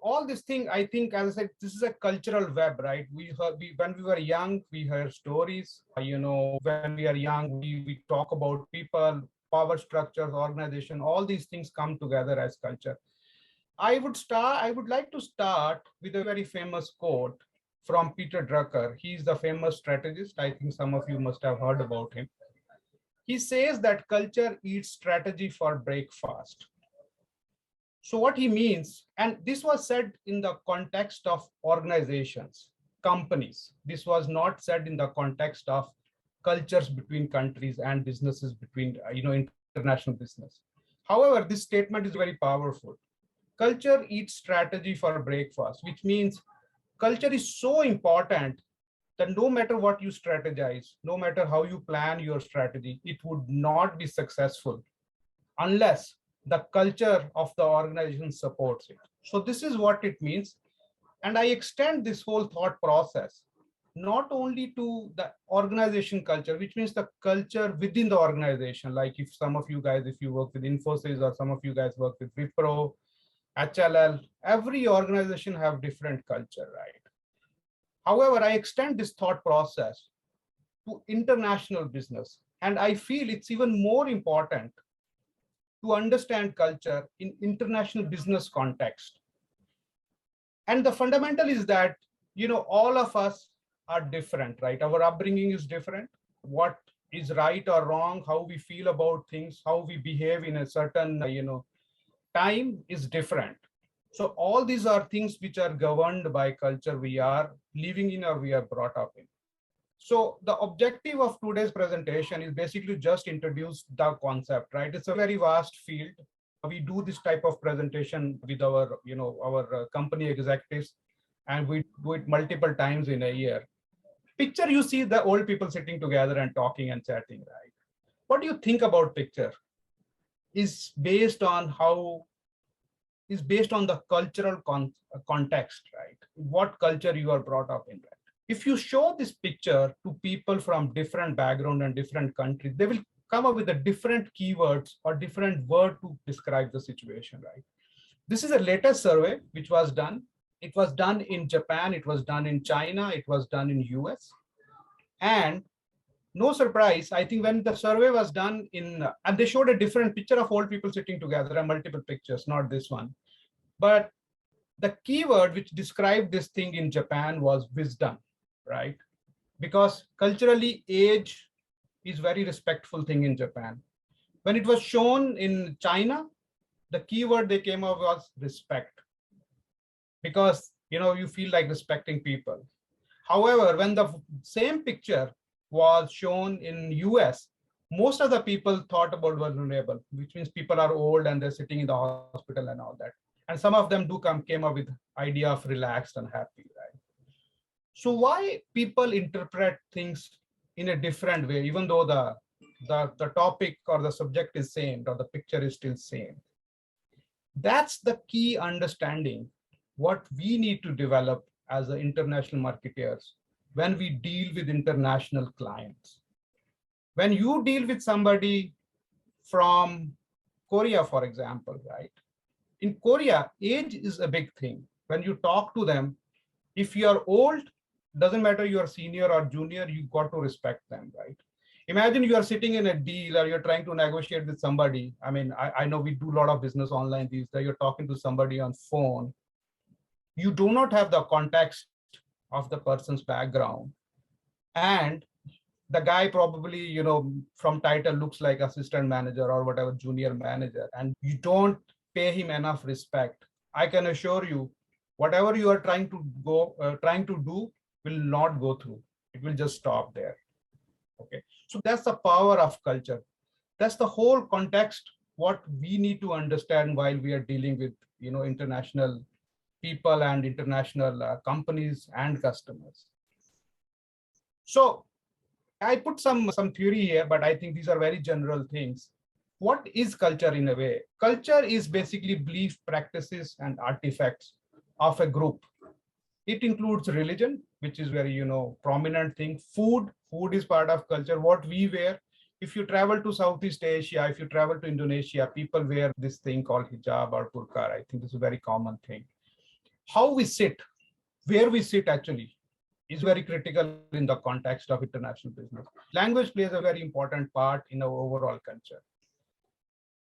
all this thing, I think, as I said, this is a cultural web, right? When we were young, we heard stories. When we are young, we talk about people, power structures, organization. All these things come together as culture. I would like to start with a very famous quote from Peter Drucker. He's the famous strategist. I think some of you must have heard about him. He says that culture eats strategy for breakfast. So what he means, and this was said in the context of organizations, companies. This was not said in the context of cultures between countries and businesses between, international business. However, this statement is very powerful. Culture eats strategy for breakfast, which means culture is so important that no matter what you strategize, no matter how you plan your strategy, it would not be successful unless the culture of the organization supports it. So this is what it means. And I extend this whole thought process not only to the organization culture, which means the culture within the organization. Like if some of you guys, if you work with Infosys, or some of you guys work with Wipro, HLL, every organization have different culture, right? However, I extend this thought process to international business. And I feel it's even more important to understand culture in international business context. And the fundamental is that, all of us are different, right? Our upbringing is different. What is right or wrong, how we feel about things, how we behave in a certain, time is different. So all these are things which are governed by culture we are living in or we are brought up in. So the objective of today's presentation is basically just introduce the concept, right? It's a very vast field. We do this type of presentation with our, our company executives, and we do it multiple times in a year. Picture, you see the old people sitting together and talking and chatting, right? What do you think about picture? Is based on the cultural context, right? What culture you are brought up in, right? If you show this picture to people from different background and different countries, they will come up with a different keywords or different word to describe the situation, right? This is a latest survey which was done. It was done in Japan, it was done in China, it was done in US. And no surprise, I think when the survey was done and they showed a different picture of old people sitting together and multiple pictures, not this one. But the keyword which described this thing in Japan was wisdom, right? Because culturally, age is very respectful thing in Japan. When it was shown in China, the keyword they came up was respect, because you feel like respecting people. However, when the same picture was shown in US, most of the people thought about vulnerable, which means people are old and they're sitting in the hospital and all that. And some of them came up with idea of relaxed and happy, right? So why people interpret things in a different way, even though the topic or the subject is same, or the picture is still same? That's the key understanding what we need to develop as the international marketeers when we deal with international clients. When you deal with somebody from Korea, for example, right? In Korea, age is a big thing. When you talk to them, if you are old, doesn't matter you are senior or junior, you got to respect them, right? Imagine you are sitting in a deal or you're trying to negotiate with somebody. I mean, I know we do a lot of business online these days. You're talking to somebody on phone. You do not have the context of the person's background. And the guy probably, from title looks like assistant manager or whatever, junior manager, and you don't pay him enough respect. I can assure you, whatever you are trying to do will not go through. It will just stop there. Okay. So that's the power of culture. That's the whole context, what we need to understand while we are dealing with, international people and international companies and customers. So I put some theory here, but I think these are very general things. What is culture in a way? Culture is basically belief, practices, and artifacts of a group. It includes religion, which is very, prominent thing. Food is part of culture. What we wear. If you travel to Southeast Asia, if you travel to Indonesia, people wear this thing called hijab or burqa. I think this is a very common thing. How we sit, where we sit actually is very critical in the context of international business. Language plays a very important part in our overall culture.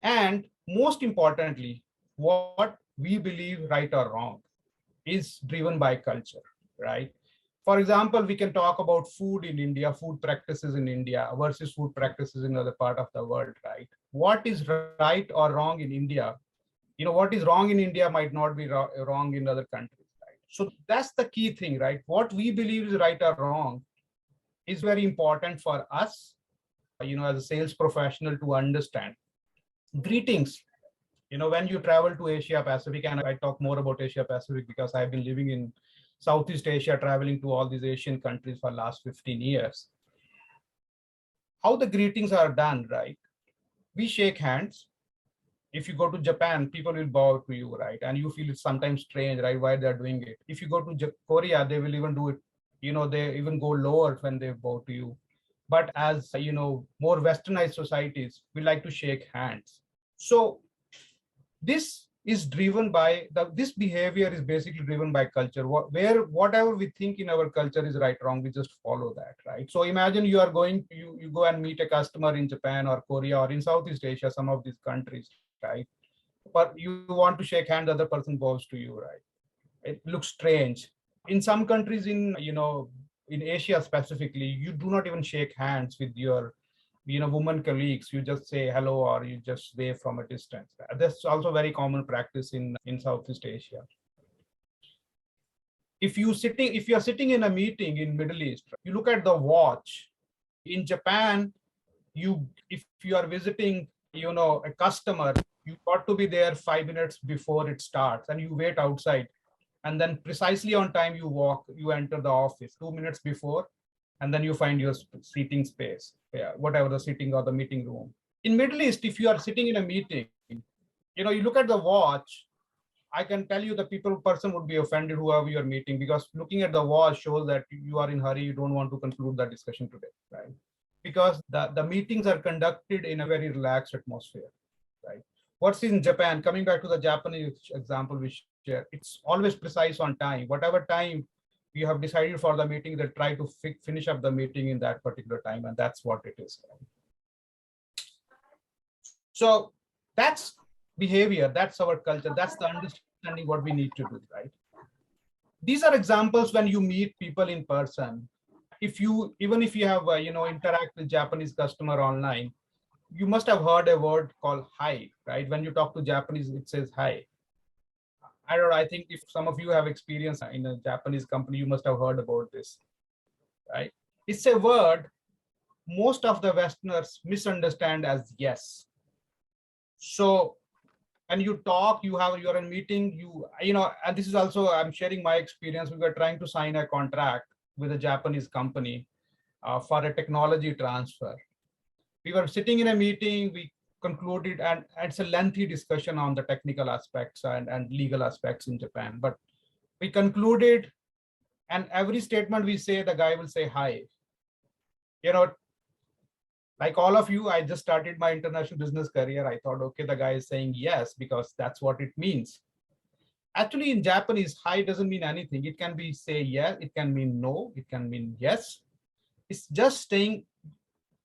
And most importantly, what we believe right or wrong is driven by culture, right? For example, we can talk about food in India, food practices in India versus food practices in other part of the world, right? What is right or wrong in India? What is wrong in India might not be wrong in other countries, right? So that's the key thing, right? What we believe is right or wrong is very important for us, as a sales professional to understand. Greetings, when you travel to Asia Pacific, and I talk more about Asia Pacific because I've been living in Southeast Asia, traveling to all these Asian countries for the last 15 years. How the greetings are done, right? We shake hands. If you go to Japan, people will bow to you, right? And you feel it's sometimes strange, right? Why they're doing it. If you go to Korea, they will even do it. They even go lower when they bow to you. But as more westernized societies, we like to shake hands. So this is driven by this behavior is basically driven by culture, where whatever we think in our culture is right, wrong, we just follow that, right? So imagine you are going, you go and meet a customer in Japan or Korea or in Southeast Asia, some of these countries, right? But you want to shake hand, the other person bows to you, right? It looks strange. In some countries in Asia specifically, you do not even shake hands with your woman colleagues. You just say hello or you just wave from a distance. That's also very common practice in Southeast Asia. If you are sitting in a meeting in Middle East, you look at the watch. In Japan, if you are visiting a customer, you got to be there 5 minutes before it starts and you wait outside, and then precisely on time you enter the office 2 minutes before, and then you find your seating space, whatever the sitting or the meeting room. In Middle East, if you are sitting in a meeting, you look at the watch, I can tell you the person would be offended whoever you're meeting, because looking at the watch shows that you are in hurry, you don't want to conclude the discussion today, right? Because the meetings are conducted in a very relaxed atmosphere, right? What's in Japan, coming back to the Japanese example we share, it's always precise on time. Whatever time you have decided for the meeting, they try to finish up the meeting in that particular time, and that's what it is. So that's behavior, that's our culture, that's the understanding what we need to do, right? These are examples when you meet people in person. Even if you have interact with Japanese customer online, you must have heard a word called hi, right? When you talk to Japanese, it says hi. I don't know, I think if some of you have experience in a Japanese company, you must have heard about this, right? It's a word most of the Westerners misunderstand as yes. So when you talk, you're in meeting, and this is also, I'm sharing my experience. We were trying to sign a contract with a Japanese company for a technology transfer. We were sitting in a meeting, we concluded, and it's a lengthy discussion on the technical aspects and legal aspects in Japan. But we concluded, and every statement we say, the guy will say hi. Like all of you, I just started my international business career. I thought, okay, the guy is saying yes because that's what it means. Actually, in Japanese, hi doesn't mean anything. It can be say yes, it can mean no, it can mean yes. It's just saying,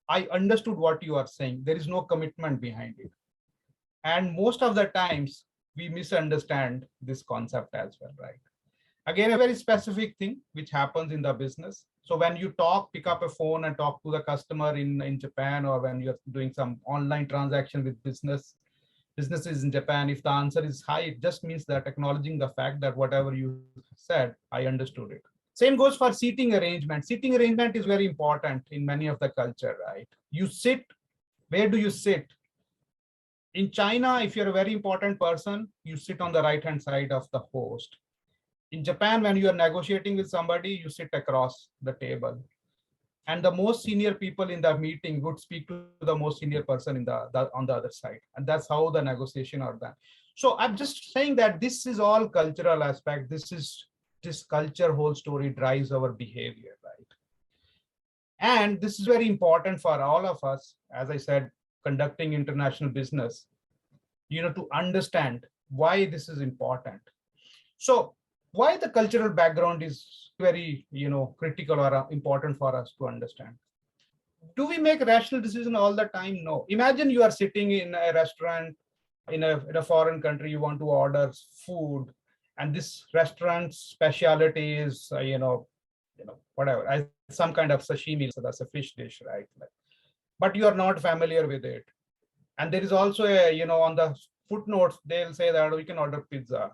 I understood what you are saying. There is no commitment behind it. And most of the times, we misunderstand this concept as well, right? Again, a very specific thing which happens in the business. So when you pick up a phone and talk to the customer in Japan, or when you're doing some online transaction with businesses in Japan, if the answer is hi, it just means that acknowledging the fact that whatever you said, I understood it. Same goes for seating arrangement. Seating arrangement is very important in many of the culture, right? You sit, where do you sit? In China, if you're a very important person, you sit on the right-hand side of the host. In Japan, when you are negotiating with somebody, you sit across the table. And the most senior people in the meeting would speak to the most senior person on the other side. And that's how the negotiation are done. So I'm just saying that this is all cultural aspect. This culture whole story drives our behavior, right? And this is very important for all of us, as I said, conducting international business, to understand why this is important. So Why the cultural background is very, critical or important for us to understand. Do we make rational decision all the time? No. Imagine you are sitting in a restaurant in a foreign country, you want to order food, and this restaurant's specialty is, whatever, some kind of sashimi, so that's a fish dish, right? But you are not familiar with it. And there is also on the footnotes, they'll say that we can order pizza.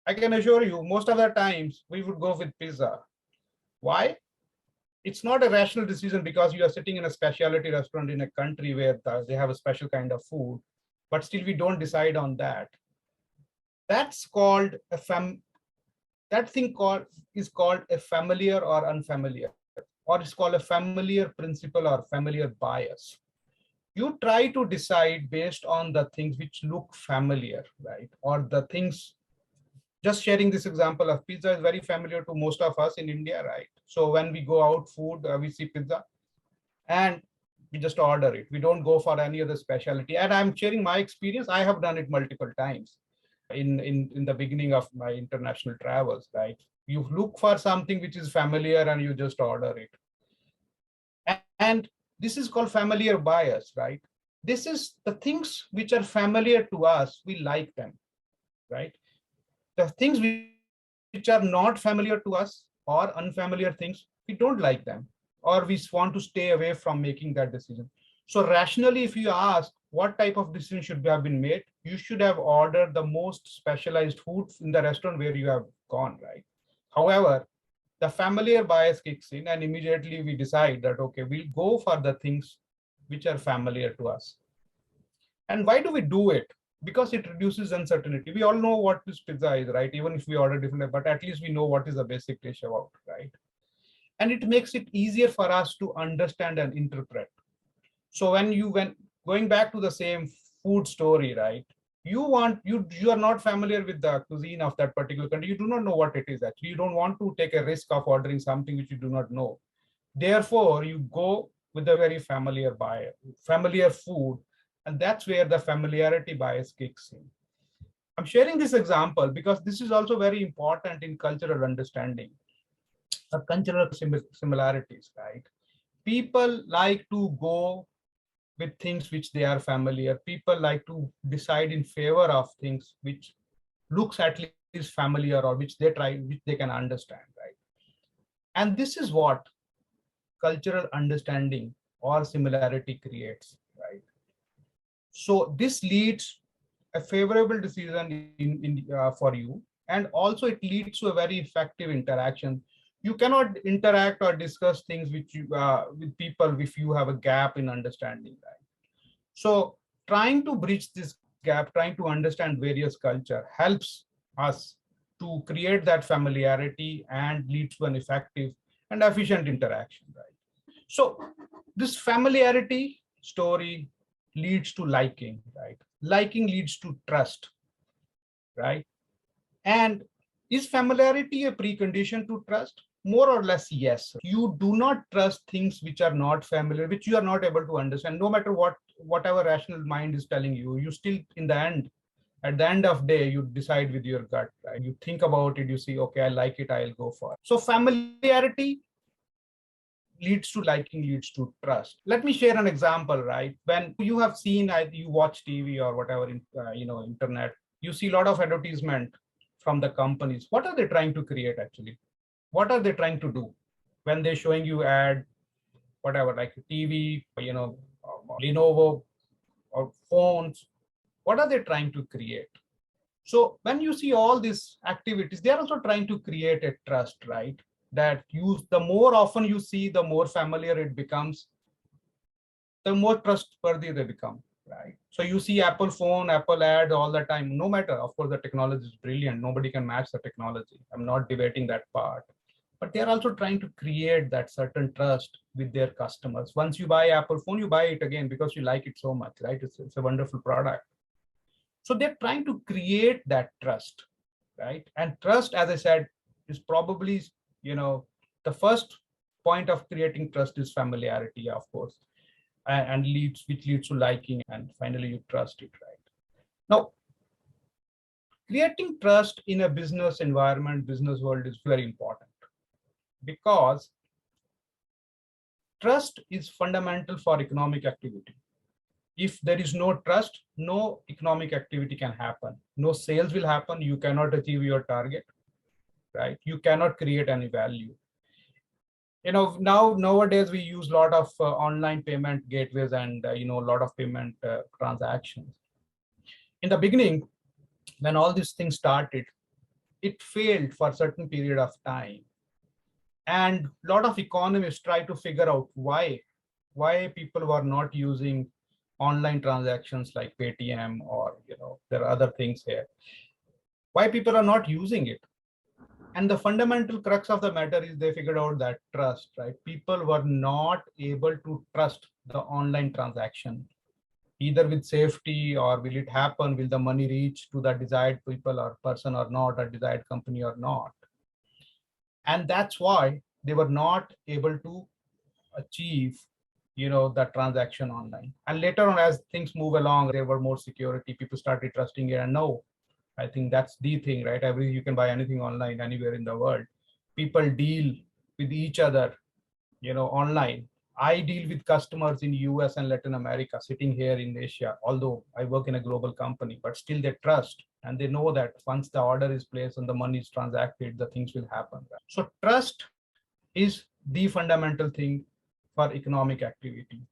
I can assure you, most of the times we would go with pizza. Why? It's not a rational decision because you are sitting in a specialty restaurant in a country where they have a special kind of food, but still we don't decide on that. That's called that thing is called a familiar or unfamiliar, or it's called a familiar principle or familiar bias. You try to decide based on the things which look familiar, right? Or the things, just sharing this example of pizza is very familiar to most of us in India, right? So when we go out food, we see pizza and we just order it. We don't go for any other specialty. And I'm sharing my experience. I have done it multiple times in the beginning of my international travels, right? You look for something which is familiar and you just order it. And this is called familiar bias, right? This is the things which are familiar to us, we like them, right? The things which are not familiar to us or unfamiliar things, we don't like them, or we want to stay away from making that decision. So rationally, if you ask what type of decision should have been made, you should have ordered the most specialized food in the restaurant where you have gone, right? However, the familiar bias kicks in and immediately we decide that, okay, we'll go for the things which are familiar to us. And why do we do it? Because it reduces uncertainty. We all know what this pizza is, right? Even if we order differently, but at least we know what is the basic dish about, right? And it makes it easier for us to understand and interpret. So when going back to the same food story, right? You are not familiar with the cuisine of that particular country. You do not know what it is actually. You don't want to take a risk of ordering something which you do not know. Therefore, you go with a very familiar food, and that's where the familiarity bias kicks in. I'm sharing this example because this is also very important in cultural understanding, cultural similarities, right? People like to go with things which they are familiar. People like to decide in favor of things which looks at least familiar or which they can understand, right? And this is what cultural understanding or similarity creates, right? So this leads a favorable decision for you, and also it leads to a very effective interaction. You cannot interact or discuss things with people if you have a gap in understanding, right? So trying to bridge this gap, trying to understand various culture helps us to create that familiarity and leads to an effective and efficient interaction, right? So this familiarity story leads to liking, right? Liking leads to trust, right? And is familiarity a precondition to trust? More or less, yes. You do not trust things which are not familiar, which you are not able to understand, no matter whatever rational mind is telling you. You still, at the end of day, you decide with your gut, right? You think about it, you see, okay, I like it, I'll go for it. So familiarity leads to liking, leads to trust. Let me share an example, right? When you have seen, you watch TV or whatever, internet, you see a lot of advertisement from the companies. What are they trying to create actually? What are they trying to do when they're showing you ad, whatever, like TV, Lenovo or phones? What are they trying to create? So when you see all these activities, they are also trying to create a trust, right? That the more often you see, the more familiar it becomes, the more trustworthy they become, right? So you see Apple phone, Apple ad all the time, no matter, of course, the technology is brilliant. Nobody can match the technology. I'm not debating that part. But they're also trying to create that certain trust with their customers. Once you buy Apple phone, you buy it again because you like it so much, right? It's a wonderful product. So they're trying to create that trust, right? And trust, as I said, is probably, the first point of creating trust is familiarity, of course, and which leads to liking, and finally you trust it, right? Now, Creating trust in a business environment, business world is very important because trust is fundamental for economic activity. If there is no trust, no economic activity can happen. No sales will happen. You cannot achieve your target, right? You cannot create any value. Nowadays we use a lot of online payment gateways and a lot of payment transactions. In the beginning, when all these things started, it failed for a certain period of time. And a lot of economists try to figure out why people were not using online transactions like Paytm, or there are other things here. Why people are not using it? And the fundamental crux of the matter is they figured out that trust, right? People were not able to trust the online transaction, either with safety, or will it happen, will the money reach to the desired people or person or not, or desired company or not. And that's why they were not able to achieve that transaction online. And later on, as things move along, there were more security, people started trusting it. And no, I think that's the thing, right? You can buy anything online anywhere in the world. People deal with each other online. I deal with customers in US and Latin America sitting here in Asia, although I work in a global company, but still they trust and they know that once the order is placed and the money is transacted, the things will happen. So trust is the fundamental thing for economic activity.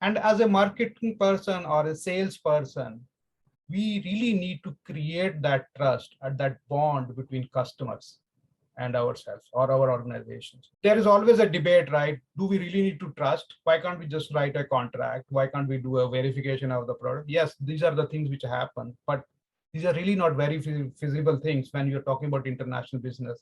And as a marketing person or a salesperson, we really need to create that trust and that bond between customers and ourselves or our organizations. There is always a debate, right? Do we really need to trust? Why can't we just write a contract? Why can't we do a verification of the product? Yes, these are the things which happen, but these are really not very feasible things when you're talking about international business.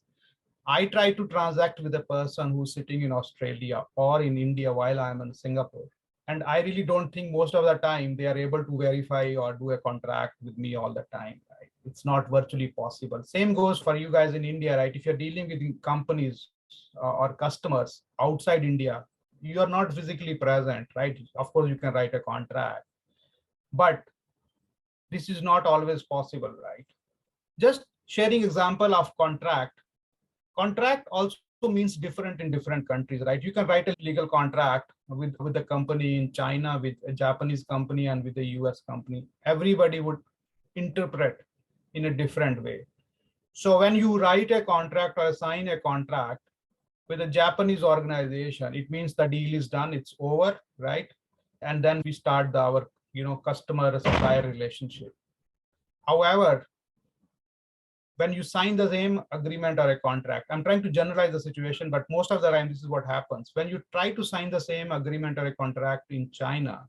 I try to transact with a person who's sitting in Australia or in India while I'm in Singapore. And I really don't think most of the time they are able to verify or do a contract with me all the time. Right? It's not virtually possible. Same goes for you guys in India, right? If you're dealing with companies or customers outside India, you are not physically present, right? Of course, you can write a contract, but this is not always possible, right? Just sharing example of contract. Contract also means different in different countries, right? You can write a legal contract with a company in China, with a Japanese company, and with a US company. Everybody would interpret in a different way. So when you write a contract or sign a contract with a Japanese organization, it means the deal is done, it's over, right? And then we start our customer supplier relationship. However, when you sign the same agreement or a contract, I'm trying to generalize the situation, but most of the time this is what happens. When you try to sign the same agreement or a contract in China,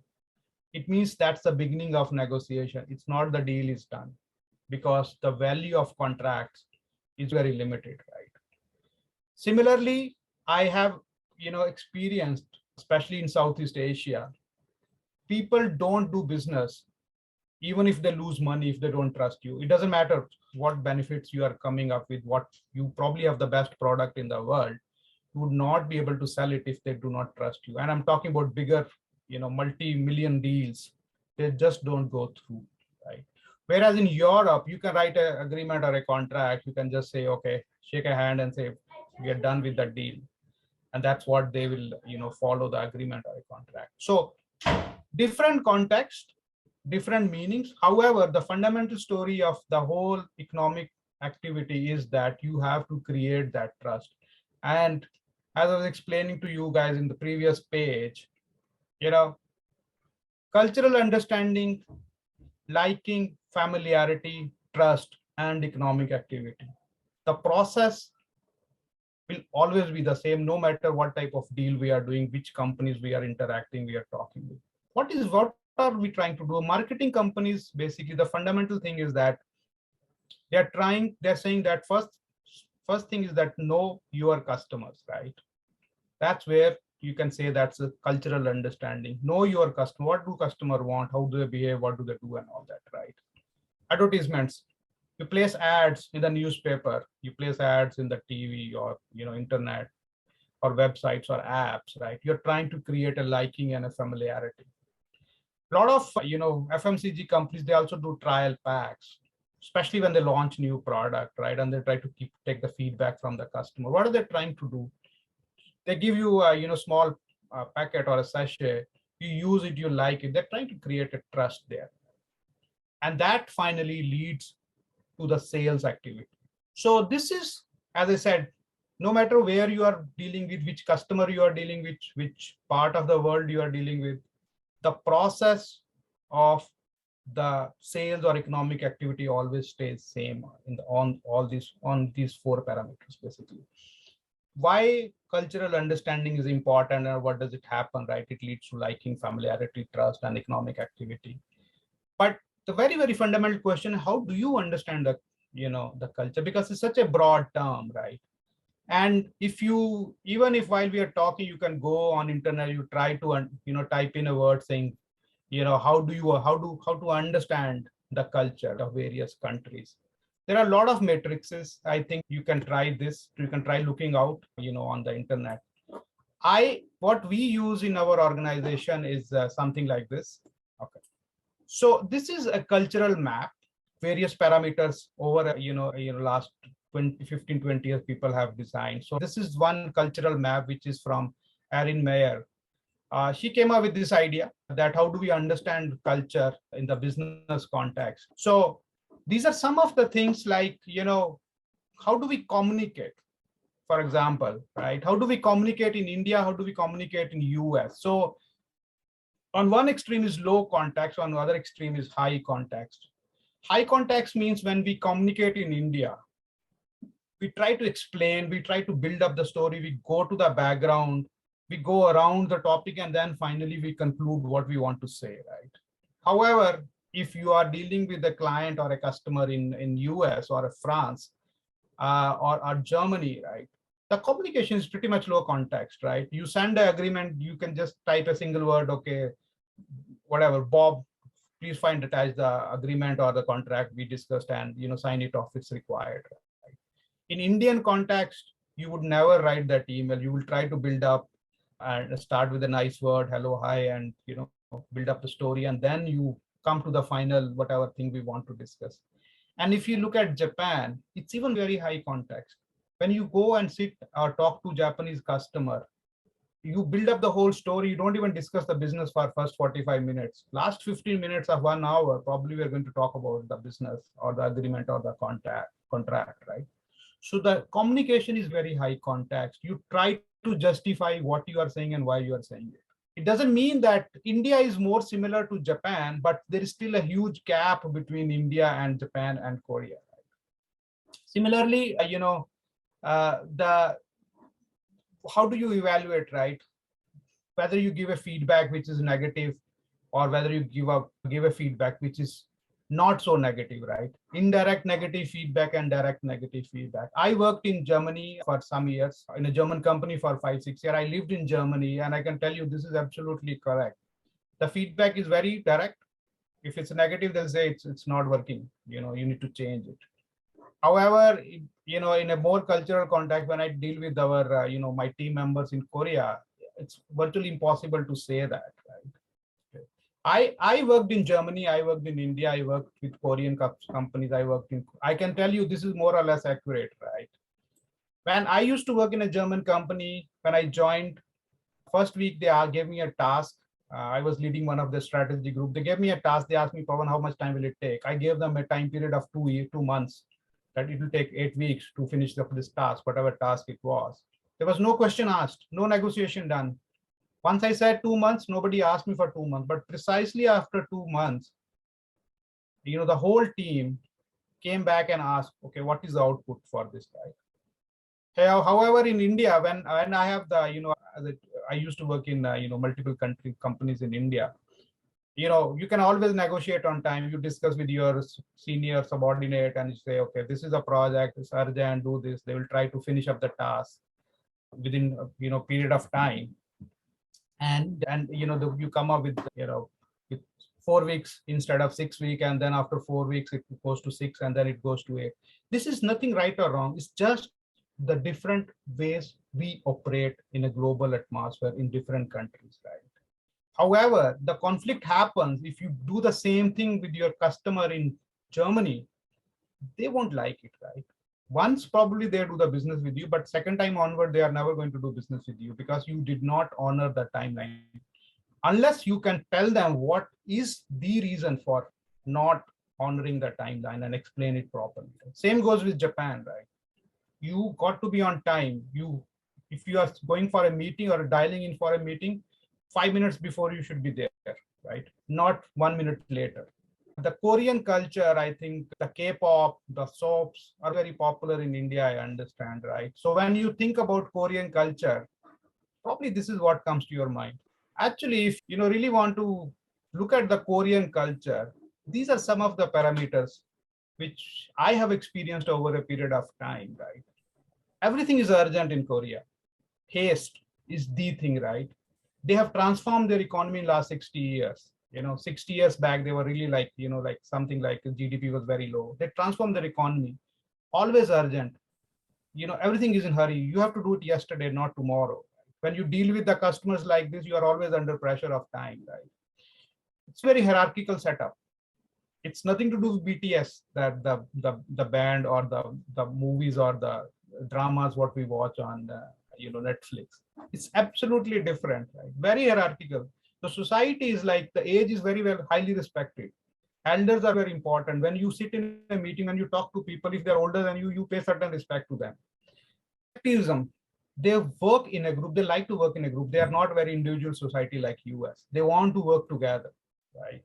it means that's the beginning of negotiation. It's not the deal is done, because the value of contracts is very limited, right? Similarly, I have experienced, especially in Southeast Asia, people don't do business even if they lose money, if they don't trust you. It doesn't matter what benefits you are coming up with, what you probably have the best product in the world, you would not be able to sell it if they do not trust you. And I'm talking about bigger, multi-million deals. They just don't go through, right? Whereas in Europe, you can write an agreement or a contract. You can just say, okay, shake a hand and say, we are done with the deal. And that's what they will, follow the agreement or a contract. So different context, different meanings. However, the fundamental story of the whole economic activity is that you have to create that trust. And as I was explaining to you guys in the previous page, cultural understanding, liking, familiarity, trust, and economic activity. The process will always be the same, no matter what type of deal we are doing, which companies we are interacting, we are talking with. What are we trying to do? Marketing companies, basically, the fundamental thing is that they're saying that first thing is that know your customers, right? That's where you can say that's a cultural understanding. Know your customer. What do customer want? How do they behave? What do they do? And all that, right? Advertisements. You place ads in the newspaper. You place ads in the TV or internet or websites or apps, right? You're trying to create a liking and a familiarity. A lot of FMCG companies, they also do trial packs. especially when they launch new product, right? And they try to take the feedback from the customer. What are they trying to do? They give you a small packet or a sachet. You use it, you like it. They're trying to create a trust there, and that finally leads to the sales activity. So this is, as I said, no matter where you are dealing with, which customer you are dealing with, which part of the world you are dealing with, the process of the sales or economic activity always stays same on these four parameters basically. Why cultural understanding is important and what does it happen, right? It leads to liking, familiarity, trust, and economic activity. But the very fundamental question: how do you understand the culture? Because it's such a broad term, right? And if you, even if while we are talking, you can go on internet, you try to type in a word saying, how to understand the culture of various countries. There are a lot of matrices. I think you can try this. You can try looking out, on the internet. What we use in our organization is something like this. Okay. So this is a cultural map, various parameters over, last 15, 20 years people have designed. So this is one cultural map, which is from Erin Meyer. She came up with this idea that how do we understand culture in the business context. So these are some of the things like, how do we communicate? For example, right? How do we communicate in India? How do we communicate in US? So on one extreme is low context, on the other extreme is high context. High context means when we communicate in India, we try to explain, we try to build up the story, we go to the background, we go around the topic, and then finally we conclude what we want to say, right? However, if you are dealing with a client or a customer in US or France or Germany, right? The communication is pretty much low context, right? You send the agreement, you can just type a single word, okay, whatever, Bob, please find attached the agreement or the contract we discussed and sign it off, it's required. Right? In Indian context, you would never write that email. You will try to build up and start with a nice word, hello, hi, and build up the story, and then you come to the final whatever thing we want to discuss. And if you look at Japan, it's even very high context. When you go and sit or talk to Japanese customer, you build up the whole story. You don't even discuss the business for first 45 minutes. Last 15 minutes of 1 hour, probably we're going to talk about the business or the agreement or the contract, right? So the communication is very high context. You try to justify what you are saying and why you are saying it. It doesn't mean that India is more similar to Japan, but there is still a huge gap between India and Japan and Korea. Right? Similarly, how do you evaluate, right? Whether you give a feedback which is negative or whether you give a feedback which is not so negative, right? Indirect negative feedback and direct negative feedback. I worked in Germany for some years in a German company for 5-6 years. I lived in Germany, and I can tell you this is absolutely correct. The feedback is very direct. If it's negative, they'll say it's not working. You need to change it. However, in a more cultural context, when I deal with our, my team members in Korea, it's virtually impossible to say that, right? I worked in Germany, I worked in India, I worked with Korean companies, I can tell you this is more or less accurate, right? When I used to work in a German company, when I joined, first week they gave me a task. I was leading one of the strategy group. They gave me a task. They asked me, Pawan, how much time will it take? I gave them a time period of 2 months, that it will take 8 weeks to finish up this task, whatever task it was. There was no question asked, no negotiation done. Once I said 2 months, nobody asked me for 2 months, but precisely after 2 months, the whole team came back and asked, okay, what is the output for this guy? However, in India, when I have I used to work in, multiple companies in India, you can always negotiate on time. You discuss with your senior subordinate and you say, okay, this is a project, it's urgent, do this. They will try to finish up the task within, period of time. And you come up with, with 4 weeks instead of 6 weeks, and then after 4 weeks it goes to 6, and then it goes to 8. This is nothing right or wrong. It's just the different ways we operate in a global atmosphere in different countries, right? However, the conflict happens if you do the same thing with your customer in Germany they won't like it, right? Once probably they do the business with you, but second time onward, they are never going to do business with you because you did not honor the timeline. Unless you can tell them what is the reason for not honoring the timeline and explain it properly. Same goes with Japan, right? You got to be on time. If you are going for a meeting or dialing in for a meeting, 5 minutes before you should be there, right? Not 1 minute later. The Korean culture, I think the K-pop, the soaps are very popular in India, I understand, right? So when you think about Korean culture, probably this is what comes to your mind. Actually, if you really want to look at the Korean culture, these are some of the parameters which I have experienced over a period of time, right? Everything is urgent in Korea. Haste is the thing, right? They have transformed their economy in last 60 years. 60 years back, they were really like, like something like the GDP was very low. They transformed their economy. Always urgent. Everything is in hurry. You have to do it yesterday, not tomorrow. When you deal with the customers like this, you are always under pressure of time, right? It's very hierarchical setup. It's nothing to do with BTS, that the band or the movies or the dramas what we watch on Netflix. It's absolutely different, right? Very hierarchical. The society is like the age is very well highly respected. Elders are very important. When you sit in a meeting and you talk to people, if they're older than you pay certain respect to them. Activism. They work in a group. They like to work in a group. They are not very individual society like US. They want to work together, right?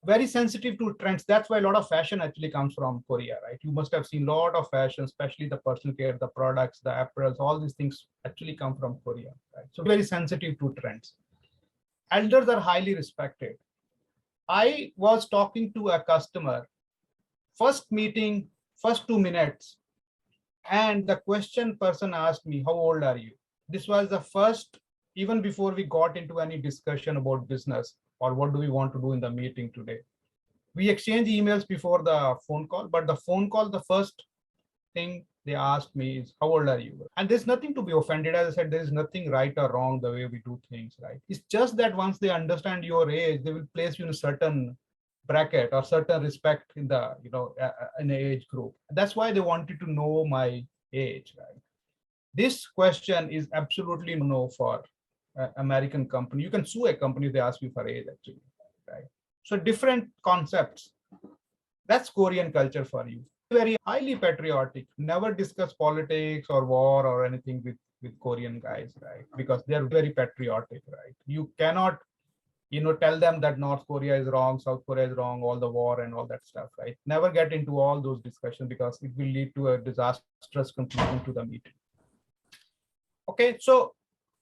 Very sensitive to trends. That's why a lot of fashion actually comes from Korea, right? You must have seen a lot of fashion, especially the personal care, the products, the apparels, all these things actually come from Korea, right? So very sensitive to trends. Elders are highly respected. I was talking to a customer, first meeting, first 2 minutes, and the question person asked me, how old are you? This was the first, even before we got into any discussion about business or what do we want to do in the meeting today. We exchange emails before the phone call, but the phone call, the first thing they asked me is, how old are you? And there's nothing to be offended. As I said, there is nothing right or wrong the way we do things, right? It's just that once they understand your age, they will place you in a certain bracket or certain respect in the, in the age group. That's why they wanted to know my age, right? This question is absolutely no for American company. You can sue a company if they ask you for age, actually, right? So different concepts. That's Korean culture for you. Very highly patriotic. Never discuss politics or war or anything with Korean guys, right? Because they're very patriotic, right? You cannot, tell them that North Korea is wrong, South Korea is wrong, all the war and all that stuff, right? Never get into all those discussions because it will lead to a disastrous conclusion to the meeting. Okay, so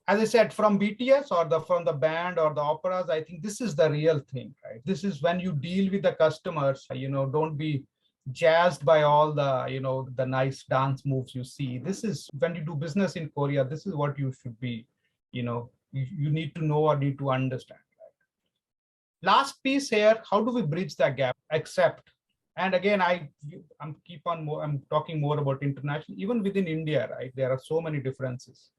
as I said, from BTS or from the band or the operas, I think this is the real thing, right? This is when you deal with the customers, don't be jazzed by all the, the nice dance moves you see. This is when you do business in Korea, this is what you should be, you need to know or need to understand. Right? Last piece here, how do we bridge that gap? Accept. And again, I'm talking more about international, even within India, right? There are so many differences.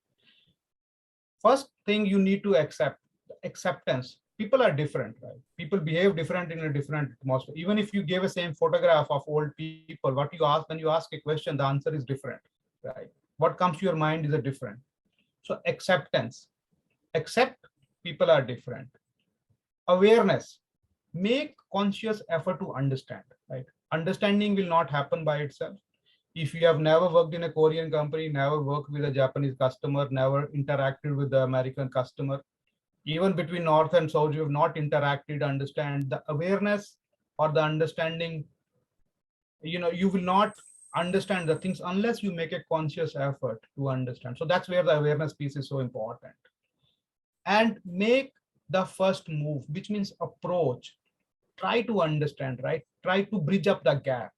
First thing you need to accept, acceptance. People are different, right? People behave different in a different atmosphere. Even if you give a same photograph of old people, what you ask, when you ask a question, the answer is different, right? What comes to your mind is a different. So acceptance, accept people are different. Awareness, make conscious effort to understand, right? Understanding will not happen by itself. If you have never worked in a Korean company, never worked with a Japanese customer, never interacted with the American customer, even between North and South, you have not interacted, understand the awareness or the understanding, you will not understand the things unless you make a conscious effort to understand. So that's where the awareness piece is so important. And make the first move, which means approach. Try to understand, right? Try to bridge up the gap.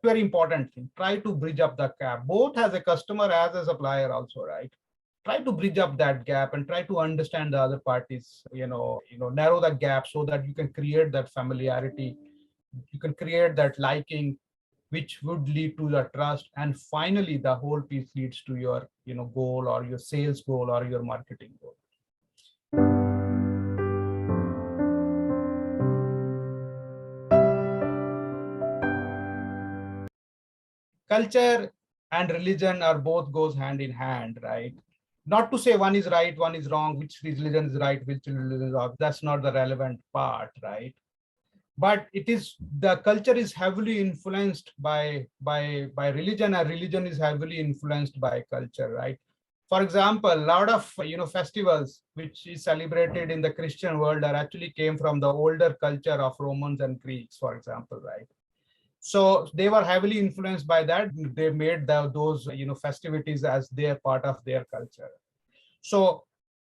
Very important thing. Try to bridge up the gap, both as a customer, as a supplier also, right? Try to bridge up that gap and try to understand the other parties, narrow the gap so that you can create that familiarity. You can create that liking, which would lead to the trust. And finally, the whole piece leads to your, goal or your sales goal or your marketing goal. culture and religion are both goes hand in hand, right? Not to say one is right, one is wrong, which religion is right, which religion is wrong. That's not the relevant part, right? But it is, the culture is heavily influenced by religion, and religion is heavily influenced by culture, right? For example, a lot of festivals which is celebrated in the Christian world are actually came from the older culture of Romans and Greeks, for example, right? So they were heavily influenced by that. They made those festivities as their part of their culture. So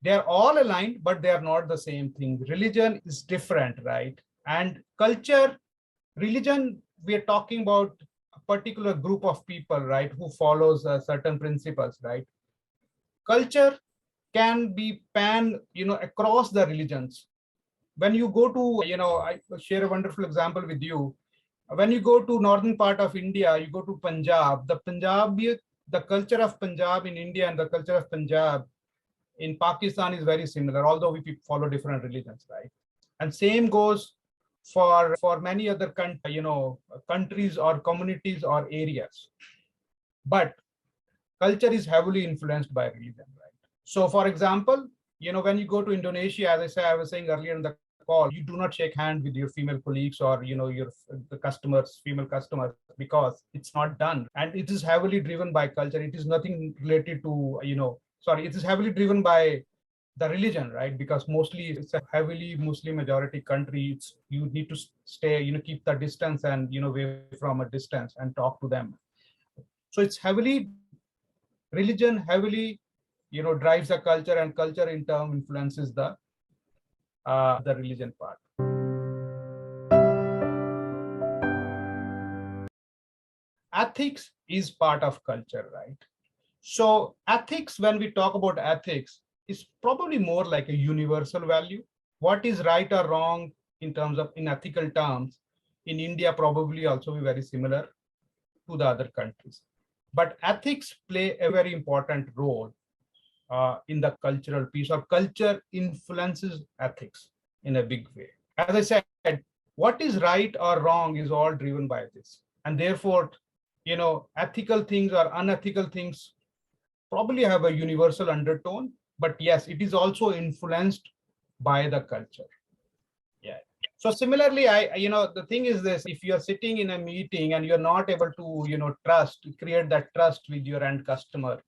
they're all aligned, but they are not the same thing. Religion is different, right? And culture, religion, we are talking about a particular group of people, right, who follows certain principles, right? Culture can be pan, across the religions. When you go to, I share a wonderful example with you. When you go to northern part of India, you go to Punjab, the culture of Punjab in India and the culture of Punjab in Pakistan is very similar, although we follow different religions, right? And same goes for many other countries or communities or areas. But culture is heavily influenced by religion, right? So, for example, when you go to Indonesia, as I was saying earlier in the call, you do not shake hand with your female colleagues or the customers, female customers, because it's not done, and it is heavily driven by culture. It is nothing related to it is heavily driven by the religion, right? Because mostly it's a heavily Muslim majority country. You need to stay, keep the distance and away from a distance and talk to them. So it's heavily religion, heavily drives the culture, and culture in turn influences the religion part. Ethics is part of culture, right? So ethics, when we talk about ethics, is probably more like a universal value. What is right or wrong in terms of, in ethical terms, in India probably also be very similar to the other countries. But ethics play a very important role in the cultural piece, or culture influences ethics in a big way. As I said, what is right or wrong is all driven by this. And therefore, ethical things or unethical things probably have a universal undertone, but yes, it is also influenced by the culture. Yeah. So similarly, the thing is this: if you're sitting in a meeting and you're not able to, create that trust with your end customer,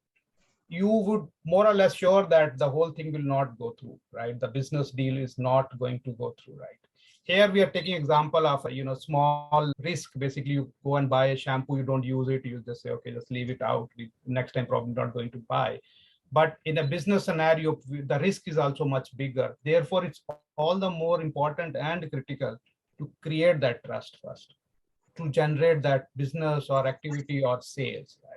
you would more or less sure that the whole thing will not go through, right? The business deal is not going to go through, right? Here we are taking example of a small risk. Basically, you go and buy a shampoo, you don't use it, you just say, okay, just leave it out. Next time, probably not going to buy. But in a business scenario, the risk is also much bigger. Therefore, it's all the more important and critical to create that trust first, to generate that business or activity or sales, right?